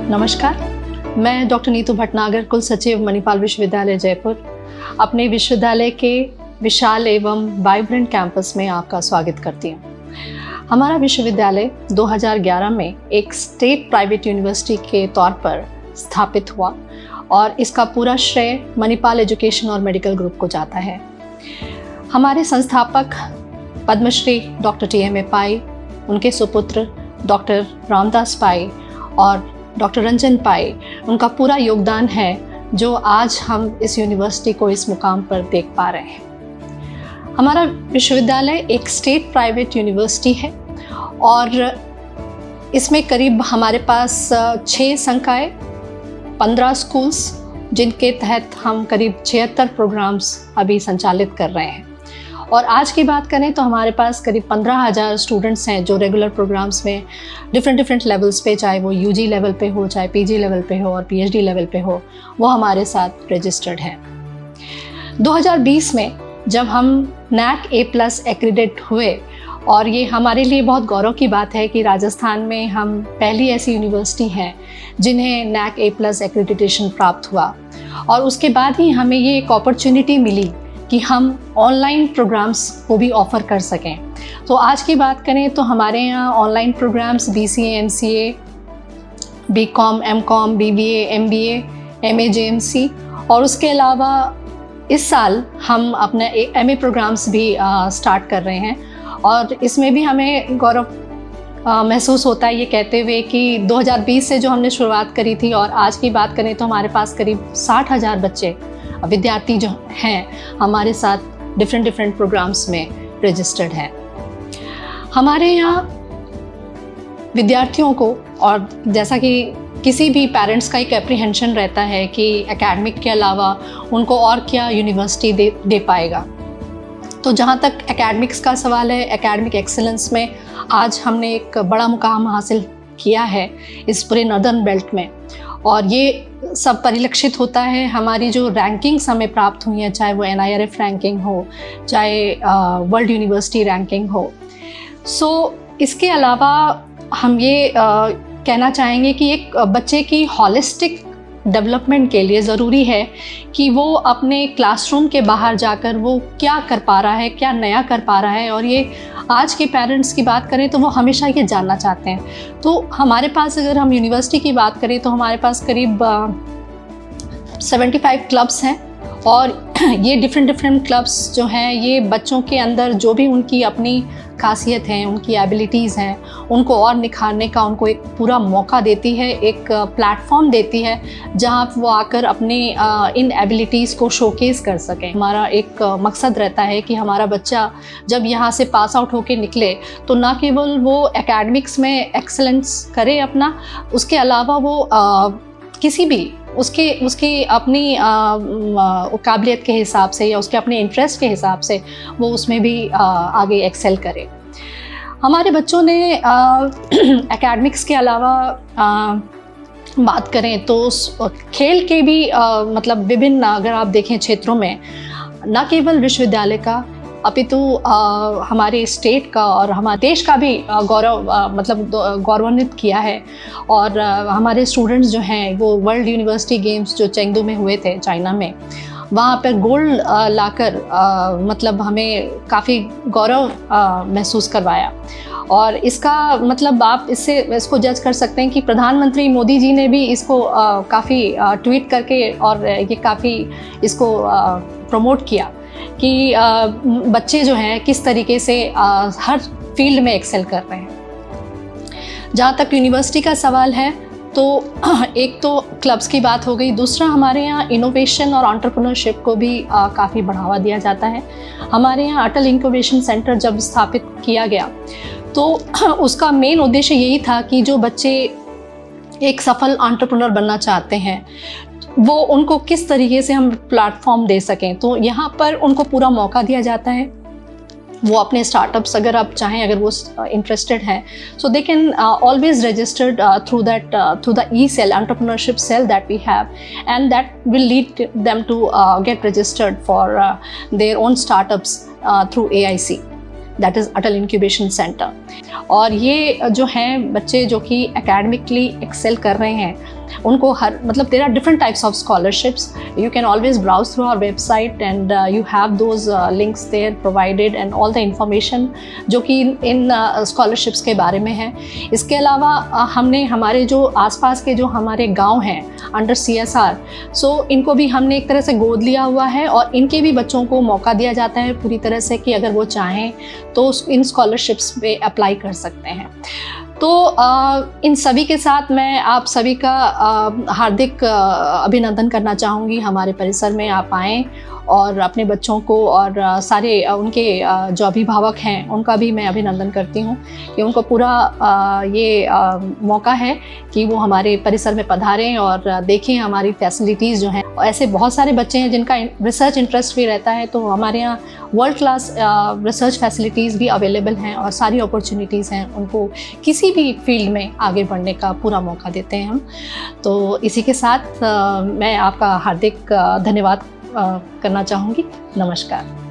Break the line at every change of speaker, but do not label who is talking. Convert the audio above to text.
नमस्कार, मैं डॉक्टर नीतू भटनागर, कुल सचिव मणिपाल विश्वविद्यालय जयपुर, अपने विश्वविद्यालय के विशाल एवं वाइब्रेंट कैंपस में आपका स्वागत करती हूँ। हमारा विश्वविद्यालय 2011 में एक स्टेट प्राइवेट यूनिवर्सिटी के तौर पर स्थापित हुआ और इसका पूरा श्रेय मणिपाल एजुकेशन और मेडिकल ग्रुप को जाता है। हमारे संस्थापक पद्मश्री डॉक्टर TMA पाई, उनके सुपुत्र डॉक्टर रामदास पाई और डॉक्टर रंजन पाई, उनका पूरा योगदान है जो आज हम इस यूनिवर्सिटी को इस मुकाम पर देख पा रहे हैं। हमारा विश्वविद्यालय एक स्टेट प्राइवेट यूनिवर्सिटी है और इसमें करीब हमारे पास 6 संकाय, 15 स्कूल्स, जिनके तहत हम करीब 76 प्रोग्राम्स अभी संचालित कर रहे हैं। और आज की बात करें तो हमारे पास करीब 15,000 स्टूडेंट्स हैं जो रेगुलर प्रोग्राम्स में डिफरेंट लेवल्स पे, चाहे वो UG लेवल पे हो, चाहे PG लेवल पे हो और PhD लेवल पे हो, वो हमारे साथ रजिस्टर्ड हैं। 2020 में जब हम NAC A+ एक्रीडेट हुए, और ये हमारे लिए बहुत गौरव की बात है कि राजस्थान में हम पहली ऐसी यूनिवर्सिटी हैं जिन्हें NAC A+ एक्रीडिटेशन प्राप्त हुआ। और उसके बाद ही हमें ये एक अपॉर्चुनिटी मिली कि हम ऑनलाइन प्रोग्राम्स को भी ऑफ़र कर सकें। तो आज की बात करें तो हमारे यहाँ online programs BCA, MCA, BCom, MCom, BBA, MBA, MA, JMC और उसके अलावा इस साल हम अपने MA प्रोग्राम्स भी स्टार्ट कर रहे हैं। और इसमें भी हमें गौरव महसूस होता है ये कहते हुए कि 2020 से जो हमने शुरुआत करी थी और आज की बात करें तो हमारे पास करीब 60,000 बच्चे विद्यार्थी जो हैं हमारे साथ डिफरेंट प्रोग्राम्स में रजिस्टर्ड हैं। हमारे यहाँ विद्यार्थियों को, और जैसा कि किसी भी पेरेंट्स का एक एप्रीहेंशन रहता है कि एकेडमिक के अलावा उनको और क्या यूनिवर्सिटी दे पाएगा, तो जहाँ तक एकेडमिक्स का सवाल है, एकेडमिक एक्सीलेंस में आज हमने एक बड़ा मुकाम हासिल किया है इस पूरे नॉर्दर्न बेल्ट में। और ये सब परिलक्षित होता है हमारी जो रैंकिंग्स हमें प्राप्त हुई हैं, चाहे वो NIRF रैंकिंग हो, चाहे वर्ल्ड यूनिवर्सिटी रैंकिंग हो। इसके अलावा हम ये कहना चाहेंगे कि एक बच्चे की हॉलिस्टिक डेवलपमेंट के लिए ज़रूरी है कि वो अपने क्लासरूम के बाहर जाकर वो क्या कर पा रहा है, क्या नया कर पा रहा है। और ये आज के पेरेंट्स की बात करें तो वो हमेशा ये जानना चाहते हैं। तो हमारे पास अगर हम यूनिवर्सिटी की बात करें तो हमारे पास करीब 75 क्लब्स हैं और ये डिफरेंट क्लब्स जो हैं ये बच्चों के अंदर जो भी उनकी अपनी खासियत हैं, उनकी एबिलिटीज़ हैं, उनको और निखारने का उनको एक पूरा मौका देती है, एक प्लेटफॉर्म देती है जहां वो आकर अपने इन एबिलिटीज़ को शोकेस कर सकें। हमारा एक मकसद रहता है कि हमारा बच्चा जब यहाँ से पास आउट होके निकले तो ना केवल वो एकेडमिक्स में एक्सेलेंस करे अपना, उसके अलावा वो किसी भी उसकी अपनी काबिलियत के हिसाब से या उसके अपने इंटरेस्ट के हिसाब से वो उसमें भी आगे एक्सेल करे। हमारे बच्चों ने एकेडमिक्स के अलावा बात करें तो खेल के भी मतलब विभिन्न, अगर आप देखें क्षेत्रों में, न केवल विश्वविद्यालय का अपितु हमारे स्टेट का और हमारे देश का भी गौरवान्वित किया है। और हमारे स्टूडेंट्स जो हैं वो वर्ल्ड यूनिवर्सिटी गेम्स जो चेंगडू में हुए थे चाइना में, वहाँ पर गोल्ड लाकर मतलब हमें काफ़ी गौरव महसूस करवाया। और इसका मतलब आप इसको जज कर सकते हैं कि प्रधानमंत्री मोदी जी ने भी इसको काफ़ी ट्वीट करके और ये काफ़ी इसको प्रमोट किया कि बच्चे जो हैं किस तरीके से हर फील्ड में एक्सेल कर रहे हैं। जहाँ तक यूनिवर्सिटी का सवाल है तो एक तो क्लब्स की बात हो गई, दूसरा हमारे यहाँ इनोवेशन और एंटरप्रेन्योरशिप को भी काफ़ी बढ़ावा दिया जाता है। हमारे यहाँ अटल इंक्यूबेशन सेंटर जब स्थापित किया गया तो उसका मेन उद्देश्य यही था कि जो बच्चे एक सफल एंटरप्रेन्योर बनना चाहते हैं वो उनको किस तरीके से हम प्लेटफॉर्म दे सकें। तो यहाँ पर उनको पूरा मौका दिया जाता है, वो अपने स्टार्टअप्स अगर आप चाहें, अगर वो इंटरेस्टेड हैं, so they can always registered through the E-cell entrepreneurship cell that we have, and that will lead them to get registered for their own startups through AIC, that is Atal incubation centre. और ये जो हैं बच्चे जो कि academically Excel कर रहे हैं उनको हर मतलब there are different types of scholarships. You can always browse through our website and you have those links there provided and all the information जो कि इन स्कॉलरशिप्स के बारे में है. इसके अलावा हमने हमारे जो आसपास के जो हमारे गांव हैं अंडर CSR, सो इनको भी हमने एक तरह से गोद लिया हुआ है और इनके भी बच्चों को मौका दिया जाता है पूरी तरह से कि अगर वो चाहें तो इन स्कॉलरशिप्स पे अप्लाई कर सकते हैं. तो इन सभी के साथ मैं आप सभी का हार्दिक अभिनंदन करना चाहूँगी. हमारे परिसर में आप आएँ और अपने बच्चों को और सारे उनके जो अभिभावक हैं उनका भी मैं अभिनंदन करती हूँ कि उनको पूरा ये मौका है कि वो हमारे परिसर में पधारें और देखें हमारी फैसिलिटीज़ जो हैं. ऐसे बहुत सारे बच्चे हैं जिनका रिसर्च इंटरेस्ट भी रहता है, तो हमारे यहाँ वर्ल्ड क्लास रिसर्च फैसिलिटीज़ भी अवेलेबल हैं और सारी अपॉर्चुनिटीज़ हैं. उनको किसी भी फील्ड में आगे बढ़ने का पूरा मौका देते हैं हम. तो इसी के साथ मैं आपका हार्दिक धन्यवाद करना चाहूँगी. नमस्कार.